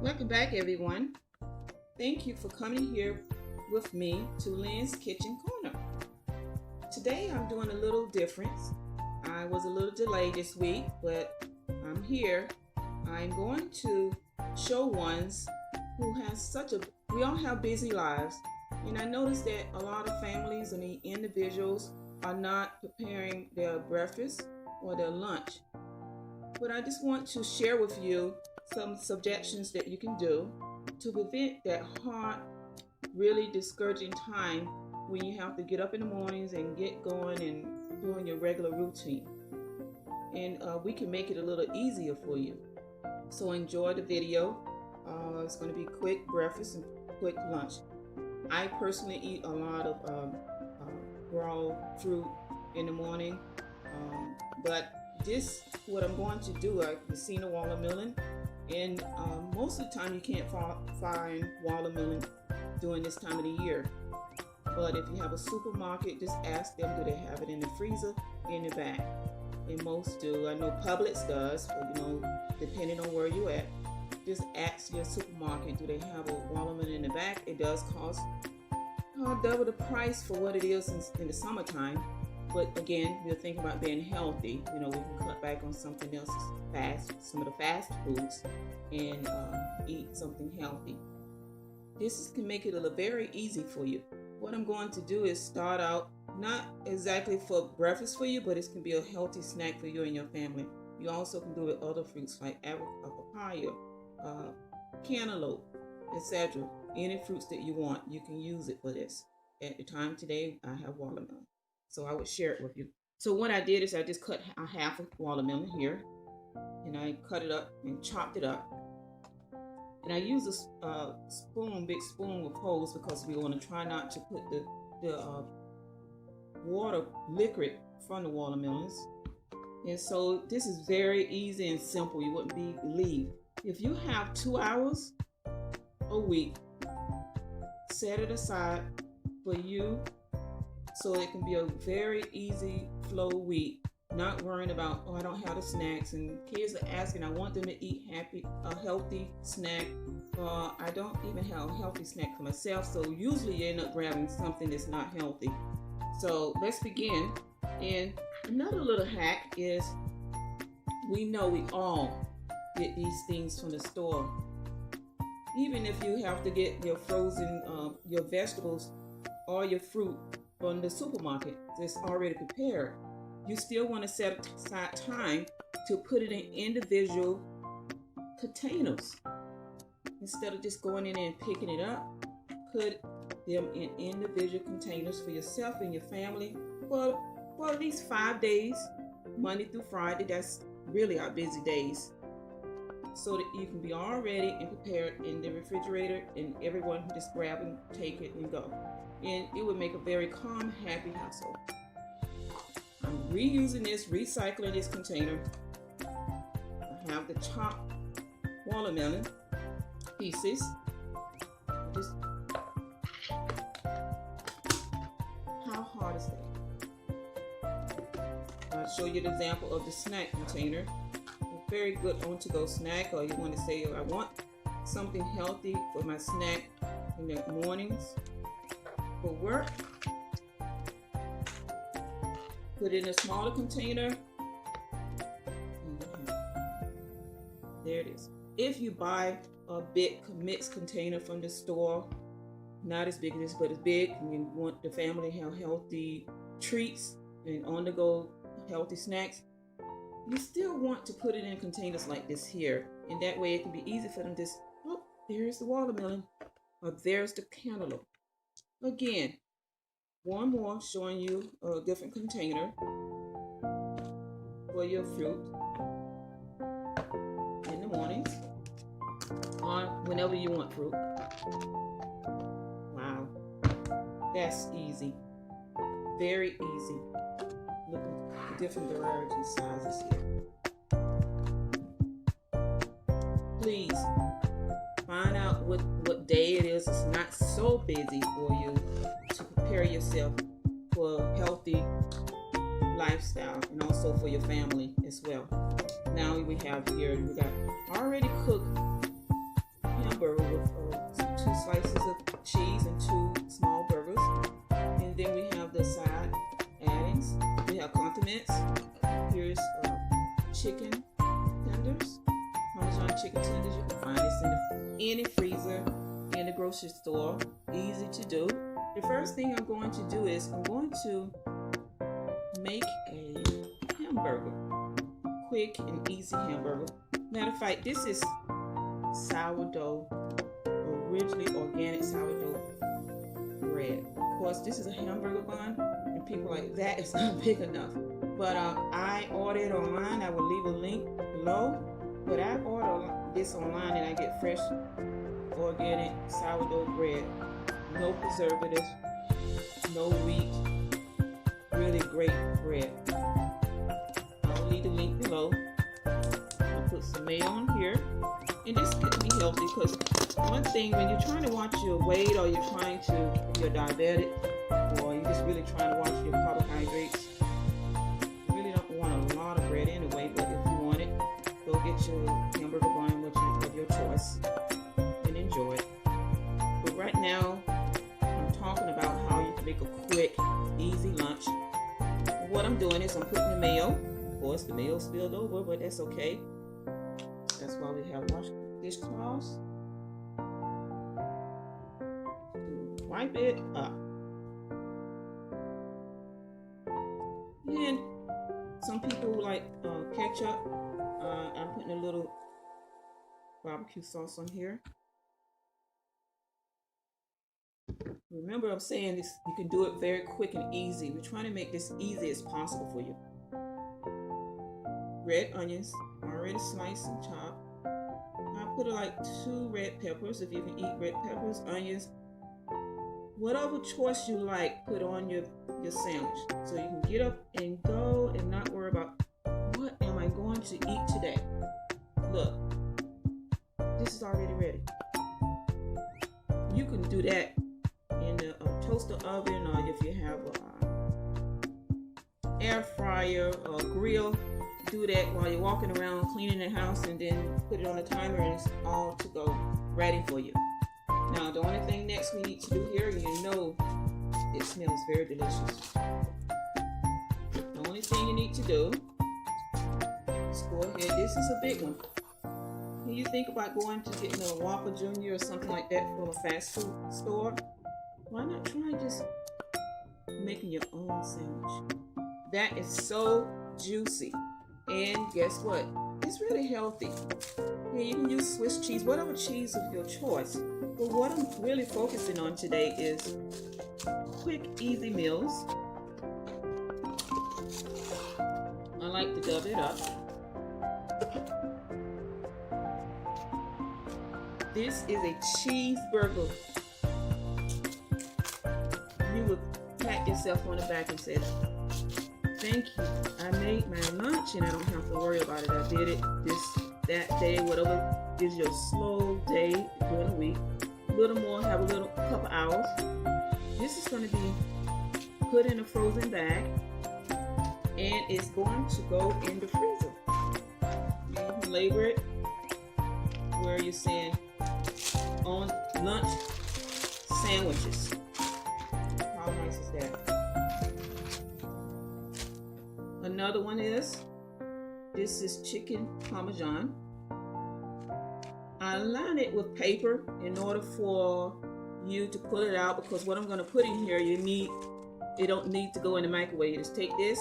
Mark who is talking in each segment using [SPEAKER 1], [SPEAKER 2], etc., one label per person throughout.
[SPEAKER 1] Welcome back, everyone. Thank you for coming here with me to Lynn's Kitchen Corner. Today I'm doing a little different. I was a little delayed this week, but I'm here. I'm going to show ones who has we all have busy lives, and I noticed that a lot of families and the individuals are not preparing their breakfast or their lunch. But I just want to share with you some suggestions that you can do to prevent that hard, really discouraging time when you have to get up in the mornings and get going and doing your regular routine. And we can make it a little easier for you. So enjoy the video. It's going to be quick breakfast and quick lunch. I personally eat a lot of raw fruit in the morning, but what I'm going to do, I've seen a watermelon, and most of the time you can't find watermelon during this time of the year. But if you have a supermarket, just ask them, do they have it in the freezer, in the back? And most do. I know Publix does, but depending on where you're at, just ask your supermarket, do they have a watermelon in the back? It does cost double the price for what it is in the summertime. But again, we're thinking about being healthy. We can cut back on something else some of the fast foods, and eat something healthy. This can make it very easy for you. What I'm going to do is start out, not exactly for breakfast for you, but it can be a healthy snack for you and your family. You also can do it with other fruits like papaya, cantaloupe, etc. Any fruits that you want, you can use it for this. At the time today, I have watermelon, so I would share it with you. So what I did is I just cut a half of watermelon here, and I cut it up and chopped it up. And I use a big spoon with holes, because we want to try not to put the water liquid from the watermelons. And so this is very easy and simple. You wouldn't believe. If you have 2 hours a week, set it aside for you, so it can be a very easy flow week. Not worrying about, I don't have the snacks, and kids are asking, I want them to eat a healthy snack. I don't even have a healthy snack for myself, so usually you end up grabbing something that's not healthy. So let's begin. And another little hack is, we know we all get these things from the store. Even if you have to get your frozen, your vegetables or your fruit from the supermarket that's already prepared, you still want to set aside time to put it in individual containers. Instead of just going in there and picking it up, put them in individual containers for yourself and your family for at least 5 days, Monday through Friday. That's really our busy days, so that you can be all ready and prepared in the refrigerator, and everyone can just grab and take it and go. And it would make a very calm, happy household. I'm reusing this, recycling this container. I have the chopped watermelon pieces. How hard is that? I'll show you the example of the snack container. A very good on-to-go snack, or you want to say, I want something healthy for my snack in the mornings for work. Put it in a smaller container. There it is. If you buy a big mixed container from the store, not as big as this, but it's big, and you want the family to have healthy treats and on-the-go healthy snacks, you still want to put it in containers like this here. And that way it can be easy for them to just, there's the watermelon, or there's the cantaloupe. Again, one more showing you a different container for your fruit in the mornings, or whenever you want fruit. Wow, that's easy, very easy. Look at the different varieties and sizes here. Please find out what day it is. It's not so busy for you to prepare yourself for a healthy lifestyle, and also for your family as well. Now we have here, we got already cooked hamburger with 2 slices of cheese and 2 small burgers. And then we have the side addings. We have condiments. Here's chicken tenders, Parmesan chicken tenders. You can find this in any freezer in the grocery store. Easy to do. The first thing I'm going to do is I'm going to make a hamburger. Quick and easy hamburger. Matter of fact, this is sourdough, originally organic sourdough bread. Of course, this is a hamburger bun, and people are like, that is not big enough. But I ordered online. I will leave a link below. But I ordered this online, and I get fresh organic sourdough bread. No preservatives, no wheat. Really great bread. I'll leave the link below. I'll put some mayo on here. And this could be healthy because one thing, when you're trying to watch your weight, or you're diabetic, or you're just really trying to watch your carbohydrates, you really don't want a lot of bread anyway. But if you want it, go get your hamburger bun of your choice and enjoy it. But right now, I'm talking about how you can make a quick, easy lunch. What I'm doing is I'm putting the mayo. Of course, the mayo spilled over, but that's okay. That's why we have dishcloths to wipe it up. And some people like ketchup. I'm putting a little barbecue sauce on here. Remember, I'm saying this, you can do it very quick and easy. We're trying to make this easy as possible for you. Red onions, already sliced and chopped. I put like 2 red peppers, if you can eat red peppers, onions. Whatever choice you like, put on your sandwich. So you can get up and go and not worry about, what am I going to eat today? Look, this is already ready. You can do that in the toaster oven, or if you have a air fryer or grill. Do that while you're walking around cleaning the house, and then put it on a timer, and it's all to go, ready for you. Now, the only thing next we need to do here, you know it smells very delicious. The only thing you need to do is go ahead. This is a big one. When you think about going to getting a Whopper Jr. or something like that from a fast food store, why not try just making your own sandwich? That is so juicy. And guess what? It's really healthy. Yeah, you can use Swiss cheese, whatever cheese of your choice. But what I'm really focusing on today is quick, easy meals. I like to dub it up. This is a cheeseburger. You would pat yourself on the back and say, thank you. I made my lunch and I don't have to worry about it. I did it that day, whatever is your slow day during the week. A little more, have a little couple hours. This is going to be put in a frozen bag, and it's going to go in the freezer. You can label it where you're saying on lunch sandwiches. How nice is that? Another one is, this is chicken Parmesan. I line it with paper in order for you to pull it out, because what I'm going to put in here, it don't need to go in the microwave. You just take this,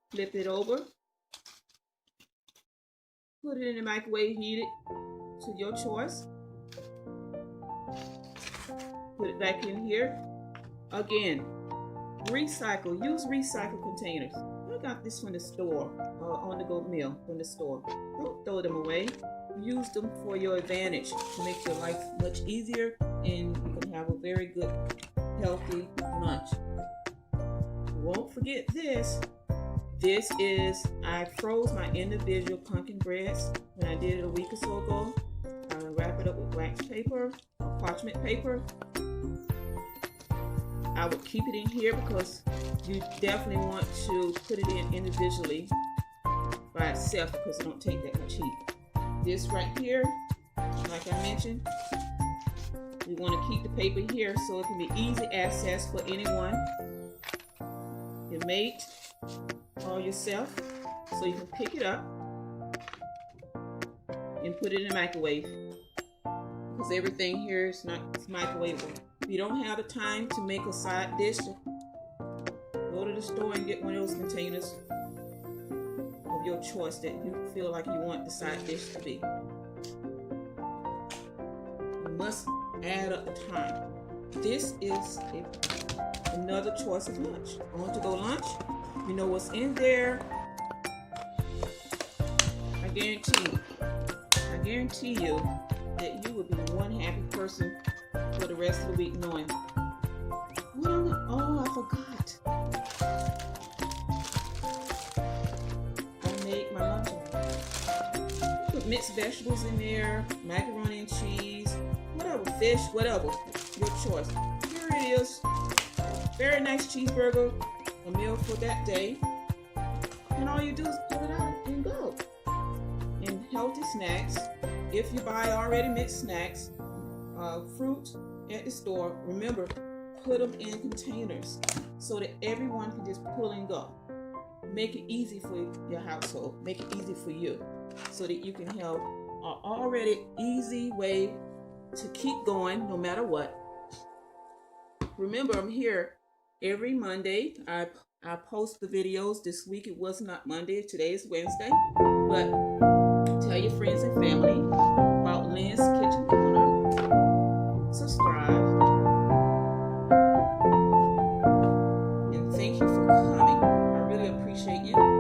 [SPEAKER 1] flip it over, put it in the microwave, heat it to your choice, put it back in here. Again, recycle. Use recycled containers. I got this from the store, on-the-go meal from the store. Don't throw them away. Use them for your advantage to make your life much easier, and you can have a very good, healthy lunch. Won't forget this. This is, I froze my individual pumpkin breads when I did it a week or so ago. I wrap it up with wax paper, or parchment paper. I would keep it in here because you definitely want to put it in individually by by itself because it don't take that much heat. This right here, like I mentioned, we want to keep the paper here so it can be easy access for anyone, your mate or yourself, so you can pick it up and put it in the microwave, because everything here is microwavable. If you don't have the time to make a side dish, go to the store and get one of those containers of your choice that you feel like you want the side dish to be. You must add up the time. This is another choice of lunch. I want to go lunch. You know what's in there. I guarantee you that you will be one happy person for the rest of the week knowing, oh, I forgot. I made my lunch. Put mixed vegetables in there, macaroni and cheese, whatever, fish, whatever, your choice. Here it is. Very nice cheeseburger, a meal for that day. And all you do is pull it out and go. And healthy snacks. If you buy already mixed snacks, fruit at the store, remember, put them in containers so that everyone can just pull and go. Make it easy for your household. Make it easy for you so that you can have an already easy way to keep going no matter what. Remember, I'm here every Monday. I post the videos. This week it was not Monday. Today is Wednesday. But tell your friends and family about Lynn's Kitchen Corner. Subscribe. And thank you for coming. I really appreciate you.